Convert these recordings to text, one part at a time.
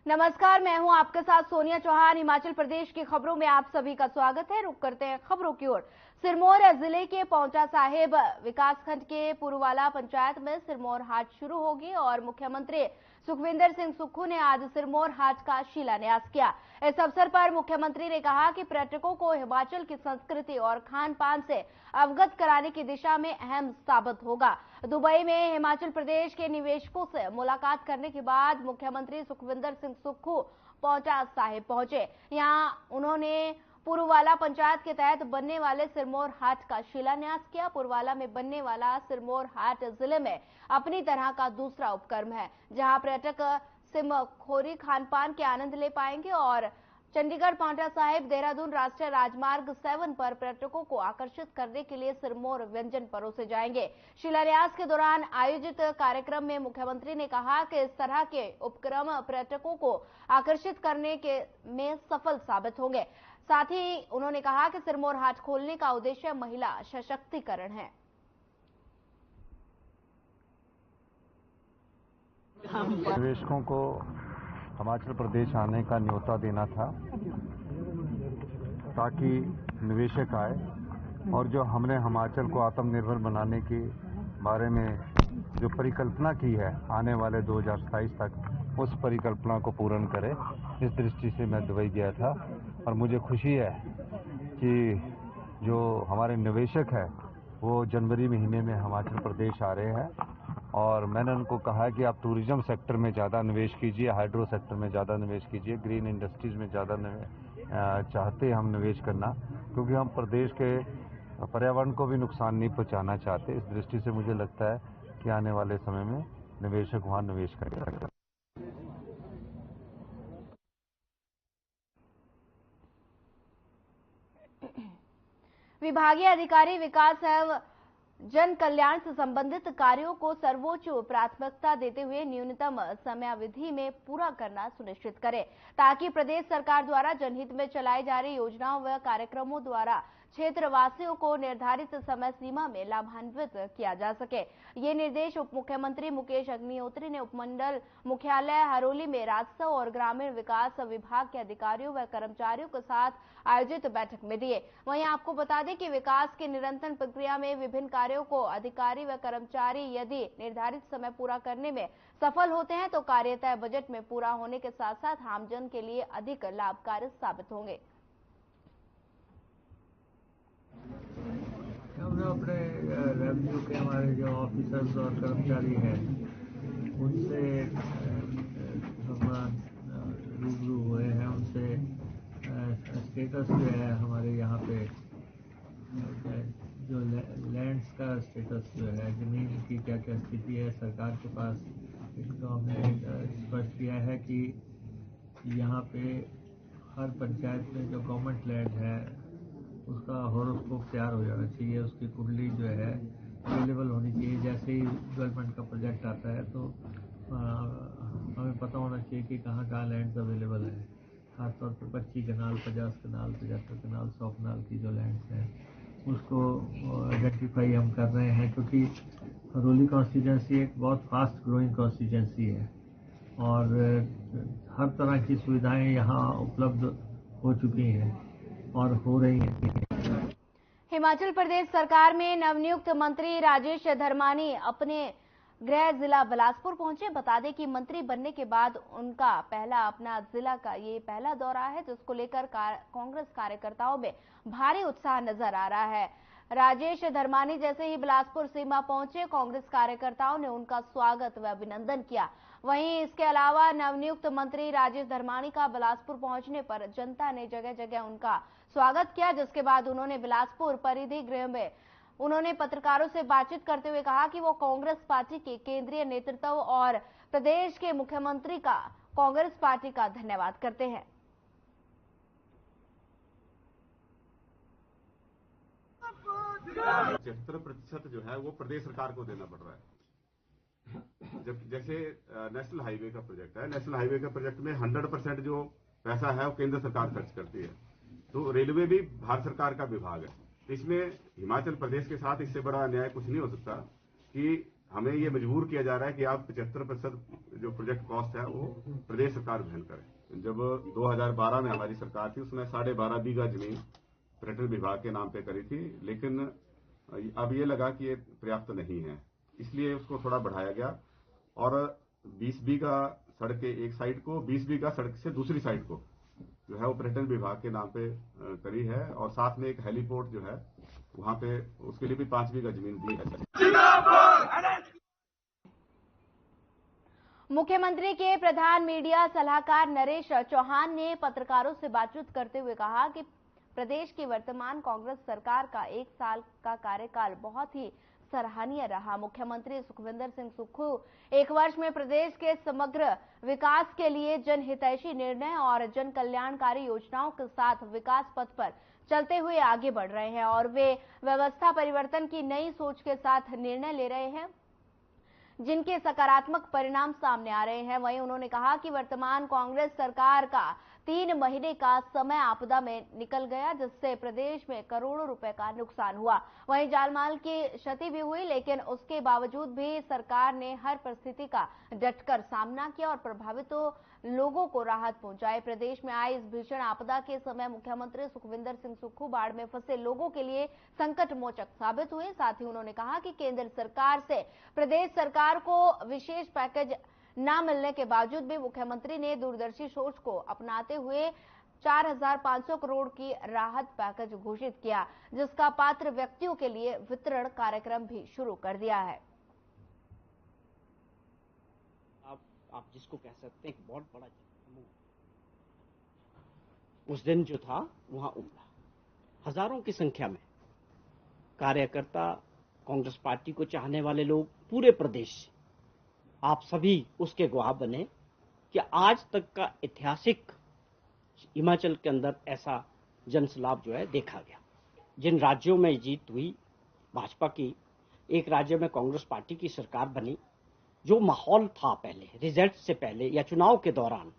नमस्कार, मैं हूं आपके साथ सोनिया चौहान। हिमाचल प्रदेश की खबरों में आप सभी का स्वागत है। रुक करते हैं खबरों की ओर। सिरमौर जिले के पांवटा साहिब विकासखंड के पुरवाला पंचायत में सिरमौर हाट शुरू होगी और मुख्यमंत्री सुखविंदर सिंह सुक्खू ने आज सिरमौर हाट का शिलान्यास किया। इस अवसर पर मुख्यमंत्री ने कहा कि पर्यटकों को हिमाचल की संस्कृति और खान पान से अवगत कराने की दिशा में अहम साबित होगा। दुबई में हिमाचल प्रदेश के निवेशकों से मुलाकात करने के बाद मुख्यमंत्री सुखविंदर सिंह सुक्खू पांवटा साहिब पहुंचे। यहां उन्होंने पुरवाला पंचायत के तहत बनने वाले सिरमौर हाट का शिलान्यास किया। पुरवाला में बनने वाला सिरमौर हाट जिले में अपनी तरह का दूसरा उपक्रम है, जहां पर्यटक सिमखोरी खान पान के आनंद ले पाएंगे और चंडीगढ़ पांवटा साहिब देहरादून राष्ट्रीय राजमार्ग 7 पर पर्यटकों को आकर्षित करने के लिए सिरमौर व्यंजन परोसे जाएंगे। शिलान्यास के दौरान आयोजित कार्यक्रम में मुख्यमंत्री ने कहा कि इस तरह के उपक्रम पर्यटकों को आकर्षित करने के में सफल साबित होंगे। साथ ही उन्होंने कहा कि सिरमौर हाट खोलने का उद्देश्य महिला सशक्तिकरण है। निवेशकों को हिमाचल प्रदेश आने का न्योता देना था ताकि निवेशक आए और जो हमने हिमाचल को आत्मनिर्भर बनाने के बारे में जो परिकल्पना की है आने वाले 2027 तक, उस परिकल्पना को पूर्ण करे। इस दृष्टि से मैं दुबई गया था और मुझे खुशी है कि जो हमारे निवेशक है वो जनवरी महीने में हिमाचल प्रदेश आ रहे हैं और मैंने उनको कहा कि आप टूरिज्म सेक्टर में ज़्यादा निवेश कीजिए, हाइड्रो सेक्टर में ज़्यादा निवेश कीजिए, ग्रीन इंडस्ट्रीज में ज़्यादा चाहते हम निवेश करना, क्योंकि हम प्रदेश के पर्यावरण को भी नुकसान नहीं पहुंचाना चाहते। इस दृष्टि से मुझे लगता है कि आने वाले समय में निवेशक वहां निवेश करेंगे। विभागीय अधिकारी विकास एवं जन कल्याण से संबंधित कार्यों को सर्वोच्च प्राथमिकता देते हुए न्यूनतम समयावधि में पूरा करना सुनिश्चित करें, ताकि प्रदेश सरकार द्वारा जनहित में चलाई जा रही योजनाओं व कार्यक्रमों द्वारा क्षेत्रवासियों को निर्धारित समय सीमा में लाभान्वित किया जा सके। ये निर्देश उप मुख्यमंत्री मुकेश अग्निहोत्री ने उपमंडल मुख्यालय हरोली में राजस्व और ग्रामीण विकास विभाग के अधिकारियों व कर्मचारियों के साथ आयोजित बैठक में दिए। वहीं आपको बता दें कि विकास की निरंतर प्रक्रिया में विभिन्न कार्यों को अधिकारी व कर्मचारी यदि निर्धारित समय पूरा करने में सफल होते हैं तो कार्य तय बजट में पूरा होने के साथ साथ आमजन के लिए अधिक लाभकारी साबित होंगे। हमने अपने रेवेन्यू के हमारे जो ऑफिसर्स और कर्मचारी हैं उनसे हम रूबरू हुए हैं, उनसे स्टेटस जो है हमारे यहाँ पे जो लैंड्स का स्टेटस जो है, जमीन की क्या क्या स्थिति है सरकार के पास, इसको हमने स्पष्ट किया है कि यहाँ पे हर पंचायत में जो गवर्नमेंट लैंड है उसका हॉरोस्कोप तैयार हो जाना चाहिए, उसकी कुंडली जो है अवेलेबल होनी चाहिए। जैसे ही डेवलपमेंट का प्रोजेक्ट आता है तो हमें पता होना चाहिए कि कहाँ कहाँ लैंड्स अवेलेबल है। खासतौर पर 25 कनाल, 50 कनाल, 75 कनाल, 100 कनाल की जो लैंड्स हैं उसको आइडेंटिफाई हम कर रहे हैं, क्योंकि हरोली कॉन्स्टिट्यूंसी एक बहुत फास्ट ग्रोइंग कॉन्स्टिट्यूंसी है और हर तरह की सुविधाएं यहाँ उपलब्ध हो चुकी हैं और हो रही हैं। हिमाचल प्रदेश सरकार में नवनियुक्त मंत्री राजेश धर्मानी अपने गृह जिला बिलासपुर पहुंचे। बता दें कि मंत्री बनने के बाद उनका अपना जिला का ये पहला दौरा है, जिसको लेकर कांग्रेस कार्यकर्ताओं में भारी उत्साह नजर आ रहा है। राजेश धर्मानी जैसे ही बिलासपुर सीमा पहुंचे, कांग्रेस कार्यकर्ताओं ने उनका स्वागत व अभिनंदन किया। वहीं इसके अलावा नवनियुक्त मंत्री राजेश धर्मानी का बिलासपुर पहुंचने पर जनता ने जगह जगह उनका स्वागत किया, जिसके बाद उन्होंने बिलासपुर परिधि गृह में उन्होंने पत्रकारों से बातचीत करते हुए कहा कि वो कांग्रेस पार्टी के केंद्रीय नेतृत्व और प्रदेश के मुख्यमंत्री का कांग्रेस पार्टी का धन्यवाद करते हैं। 75% जो है वो प्रदेश सरकार को देना पड़ रहा है। जब जैसे नेशनल हाईवे का प्रोजेक्ट है, नेशनल हाईवे का प्रोजेक्ट में 100% जो पैसा है वो केंद्र सरकार खर्च करती है। तो रेलवे भी भारत सरकार का विभाग है। इसमें हिमाचल प्रदेश के साथ इससे बड़ा अन्याय कुछ नहीं हो सकता कि हमें ये मजबूर किया जा रहा है कि आप 75% जो प्रोजेक्ट कॉस्ट है वो प्रदेश सरकार वहन करे। जब 2012 में हमारी सरकार थी उसमें 12.5 बीघा जमीन पर्यटन विभाग के नाम पे करी थी, लेकिन अब ये लगा कि ये पर्याप्त नहीं है, इसलिए उसको थोड़ा बढ़ाया गया और 20 बीघा सड़क के एक साइड को, 20 बीघा सड़क से दूसरी साइड को जो है वो पर्यटन विभाग के नाम पे करी है और साथ में एक हेलीपोर्ट जो है वहां पे उसके लिए भी 5 बीघा जमीन दी है। मुख्यमंत्री के प्रधान मीडिया सलाहकार नरेश चौहान ने पत्रकारों से बातचीत करते हुए कहा कि प्रदेश की वर्तमान कांग्रेस सरकार का 1 साल का कार्यकाल बहुत ही सराहनीय रहा। मुख्यमंत्री सुखविंदर सिंह सुक्खू 1 वर्ष में प्रदेश के समग्र विकास के लिए जनहितैषी निर्णय और जन कल्याणकारी योजनाओं के साथ विकास पथ पर चलते हुए आगे बढ़ रहे हैं और वे व्यवस्था परिवर्तन की नई सोच के साथ निर्णय ले रहे हैं जिनके सकारात्मक परिणाम सामने आ रहे हैं। वहीं उन्होंने कहा कि वर्तमान कांग्रेस सरकार का 3 महीने का समय आपदा में निकल गया जिससे प्रदेश में करोड़ों रुपए का नुकसान हुआ। वहीं जानमाल की क्षति भी हुई, लेकिन उसके बावजूद भी सरकार ने हर परिस्थिति का डटकर सामना किया और प्रभावितों लोगों को राहत पहुंचाई। प्रदेश में आई इस भीषण आपदा के समय मुख्यमंत्री सुखविंदर सिंह सुक्खू बाढ़ में फंसे लोगों के लिए संकट मोचक साबित हुए। साथ ही उन्होंने कहा कि केंद्र सरकार से प्रदेश सरकार को विशेष पैकेज न मिलने के बावजूद भी मुख्यमंत्री ने दूरदर्शी सोच को अपनाते हुए 4,500 करोड़ की राहत पैकेज घोषित किया, जिसका पात्र व्यक्तियों के लिए वितरण कार्यक्रम भी शुरू कर दिया है। आप जिसको कह सकते हैं एक बहुत बड़ा समूह उस दिन जो था वहां उमड़ा, हजारों की संख्या में कार्यकर्ता, कांग्रेस पार्टी को चाहने वाले लोग पूरे प्रदेश से, आप सभी उसके गवाह बने कि आज तक का ऐतिहासिक हिमाचल के अंदर ऐसा जनसलाब जो है देखा गया। जिन राज्यों में जीत हुई भाजपा की, एक राज्य में कांग्रेस पार्टी की सरकार बनी, जो माहौल था पहले रिजल्ट से पहले या चुनाव के दौरान,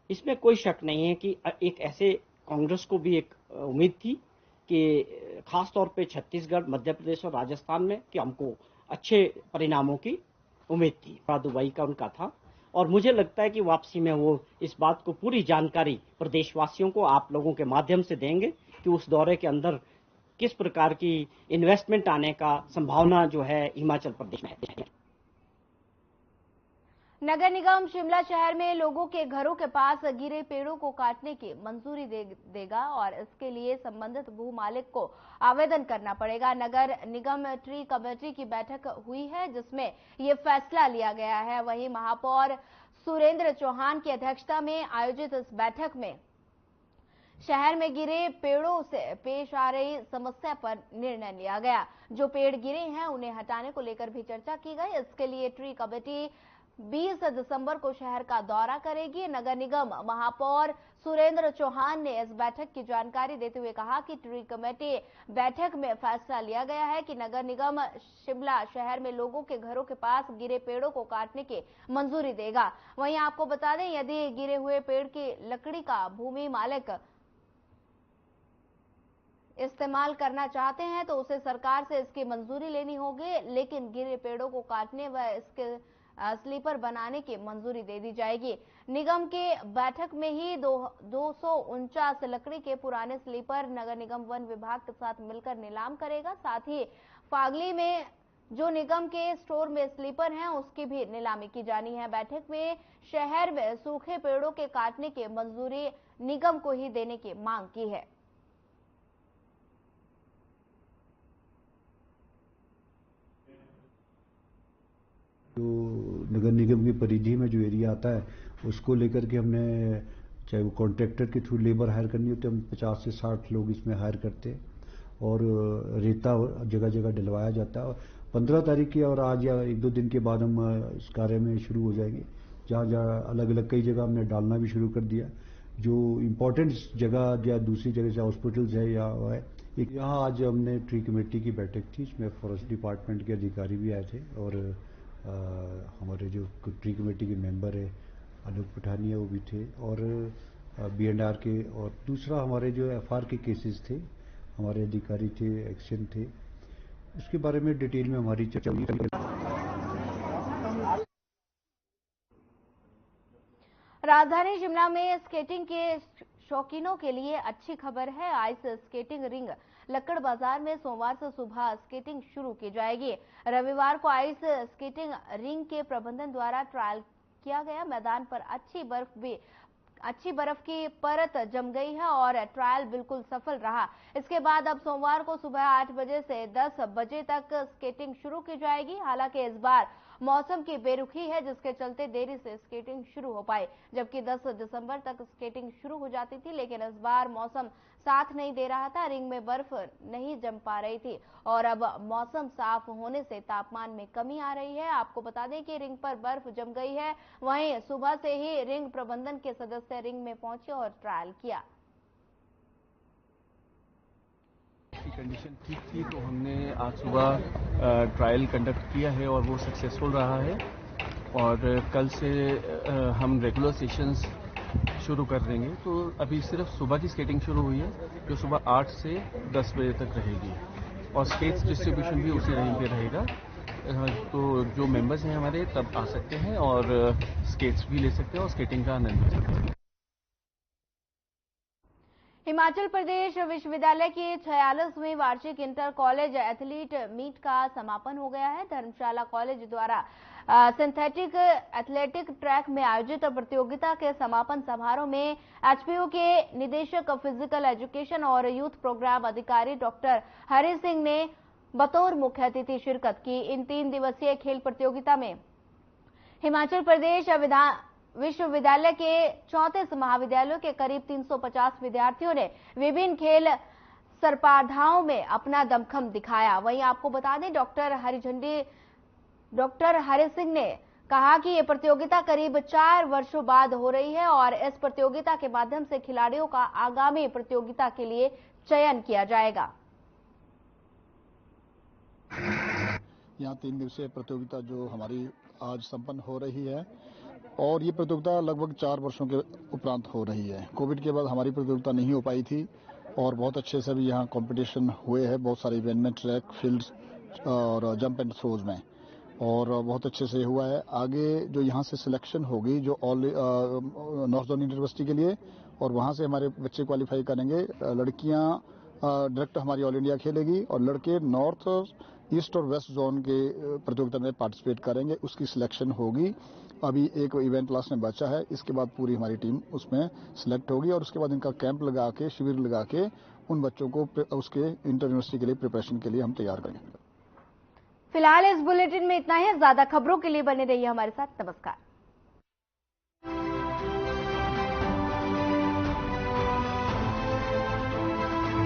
इसमें कोई शक नहीं है कि एक ऐसे कांग्रेस को भी एक उम्मीद थी कि खास तौर पे छत्तीसगढ़, मध्य प्रदेश और राजस्थान में कि हमको अच्छे परिणामों की उम्मीद थी। दुबई का उनका था और मुझे लगता है कि वापसी में वो इस बात को पूरी जानकारी प्रदेशवासियों को आप लोगों के माध्यम से देंगे कि उस दौरे के अंदर किस प्रकार की इन्वेस्टमेंट आने का संभावना जो है हिमाचल प्रदेश में है। नगर निगम शिमला शहर में लोगों के घरों के पास गिरे पेड़ों को काटने की मंजूरी देगा और इसके लिए संबंधित भू मालिक को आवेदन करना पड़ेगा। नगर निगम ट्री कमेटी की बैठक हुई है जिसमें ये फैसला लिया गया है। वहीं महापौर सुरेंद्र चौहान की अध्यक्षता में आयोजित इस बैठक में शहर में गिरे पेड़ों से पेश आ रही समस्या पर निर्णय लिया गया। जो पेड़ गिरे हैं उन्हें हटाने को लेकर भी चर्चा की गई। इसके लिए ट्री कमेटी 20 दिसंबर को शहर का दौरा करेगी। नगर निगम महापौर सुरेंद्र चौहान ने इस बैठक की जानकारी देते हुए कहा कि ट्री कमेटी बैठक में फैसला लिया गया है कि नगर निगम शिमला शहर में लोगों के घरों के पास गिरे पेड़ों को काटने की मंजूरी देगा। वहीं आपको बता दें, यदि गिरे हुए पेड़ की लकड़ी का भूमि मालिक इस्तेमाल करना चाहते हैं तो उसे सरकार से इसकी मंजूरी लेनी होगी, लेकिन गिरे पेड़ों को काटने व इसके स्लीपर बनाने की मंजूरी दे दी जाएगी। निगम के बैठक में ही 249 लकड़ी के पुराने स्लीपर नगर निगम वन विभाग के साथ मिलकर नीलाम करेगा। साथ ही फागली में जो निगम के स्टोर में स्लीपर हैं उसकी भी नीलामी की जानी है। बैठक में शहर में सूखे पेड़ों के काटने की मंजूरी निगम को ही देने की मांग की है। जो नगर निगम की परिधि में जो एरिया आता है उसको लेकर के हमने, चाहे वो कॉन्ट्रैक्टर के थ्रू लेबर हायर करनी होती है, हम 50 से 60 लोग इसमें हायर करते हैं और रेता जगह जगह डलवाया जाता है। 15 तारीख की और आज या 1-2 दिन के बाद हम इस कार्य में शुरू हो जाएंगे। जहाँ जहाँ अलग अलग कई जगह हमने डालना भी शुरू कर दिया। जो इम्पोर्टेंट जगह या दूसरी जगह से हॉस्पिटल्स है या है, यहाँ आज हमने ट्री कमेटी की बैठक थी, इसमें फॉरेस्ट डिपार्टमेंट के अधिकारी भी आए थे और हमारे जो ट्री कमेटी के मेंबर है अनूप पठानिया वो भी थे और B&R के, और दूसरा हमारे जो FR के केसेस थे, हमारे अधिकारी थे, एक्शन थे, उसके बारे में डिटेल में हमारी चर्चा हुई। राजधानी शिमला में स्केटिंग के शौकीनों के लिए अच्छी खबर है। आइस स्केटिंग रिंग लक्कड़ बाजार में सोमवार से सुबह स्केटिंग शुरू की जाएगी। रविवार को आइस स्केटिंग रिंग के प्रबंधन द्वारा ट्रायल किया गया। मैदान पर अच्छी बर्फ की परत जम गई है और ट्रायल बिल्कुल सफल रहा। इसके बाद अब सोमवार को सुबह 8 बजे से 10 बजे तक स्केटिंग शुरू की जाएगी। हालांकि इस बार मौसम की बेरुखी है, जिसके चलते देरी से स्केटिंग शुरू हो पाई, जबकि 10 दिसंबर तक स्केटिंग शुरू हो जाती थी। लेकिन इस बार मौसम साथ नहीं दे रहा था, रिंग में बर्फ नहीं जम पा रही थी और अब मौसम साफ होने से तापमान में कमी आ रही है। आपको बता दें कि रिंग पर बर्फ जम गई है। वहीं सुबह से ही रिंग प्रबंधन के सदस्य रिंग में पहुंचे और ट्रायल किया। कंडीशन ठीक थी तो हमने आज सुबह ट्रायल कंडक्ट किया है और वो सक्सेसफुल रहा है और कल से हम रेगुलर सेशंस शुरू कर देंगे। तो अभी सिर्फ सुबह की स्केटिंग शुरू हुई है जो सुबह 8 से 10 बजे तक रहेगी और स्केट्स डिस्ट्रीब्यूशन भी उसी रेंज पे रहेगा। तो जो मेंबर्स हैं हमारे तब आ सकते हैं और स्केट्स भी ले सकते हैं और स्केटिंग का आनंद ले सकते हैं। हिमाचल प्रदेश विश्वविद्यालय की 46वीं वार्षिक इंटर कॉलेज एथलीट मीट का समापन हो गया है। धर्मशाला कॉलेज द्वारा सिंथेटिक एथलेटिक ट्रैक में आयोजित प्रतियोगिता के समापन समारोह में एचपीयू के निदेशक फिजिकल एजुकेशन और यूथ प्रोग्राम अधिकारी डॉक्टर हरि सिंह ने बतौर मुख्य अतिथि शिरकत की। इन 3 दिवसीय खेल प्रतियोगिता में हिमाचल प्रदेश विश्वविद्यालय के 34 महाविद्यालयों के करीब 350 विद्यार्थियों ने विभिन्न खेल स्पर्धाओं में अपना दमखम दिखाया। वहीं आपको बता दें डॉक्टर हरि सिंह ने कहा कि ये प्रतियोगिता करीब 4 वर्षों बाद हो रही है और इस प्रतियोगिता के माध्यम से खिलाड़ियों का आगामी प्रतियोगिता के लिए चयन किया जाएगा। यहाँ 3 दिवसीय प्रतियोगिता जो हमारी आज संपन्न हो रही है और ये प्रतियोगिता लगभग 4 वर्षों के उपरांत हो रही है। कोविड के बाद हमारी प्रतियोगिता नहीं हो पाई थी और बहुत अच्छे से भी यहाँ कंपटीशन हुए हैं, बहुत सारे इवेंट में, ट्रैक, फील्ड और जंप एंड थ्रोज में, और बहुत अच्छे से हुआ है। आगे जो यहाँ से सिलेक्शन होगी जो नॉर्थ जोन यूनिवर्सिटी के लिए, और वहाँ से हमारे बच्चे क्वालिफाई करेंगे। लड़कियाँ डायरेक्ट हमारी ऑल इंडिया खेलेगी और लड़के नॉर्थ, ईस्ट और वेस्ट जोन के प्रतियोगिता में पार्टिसिपेट करेंगे। उसकी सिलेक्शन होगी। अभी एक इवेंट लास्ट में बचा है, इसके बाद पूरी हमारी टीम उसमें सिलेक्ट होगी और उसके बाद इनका कैंप लगा के, शिविर लगा के उन बच्चों को उसके इंटर यूनिवर्सिटी के लिए प्रिपरेशन के लिए हम तैयार करेंगे। फिलहाल इस बुलेटिन में इतना ही। ज्यादा खबरों के लिए बने रहिए हमारे साथ। नमस्कार।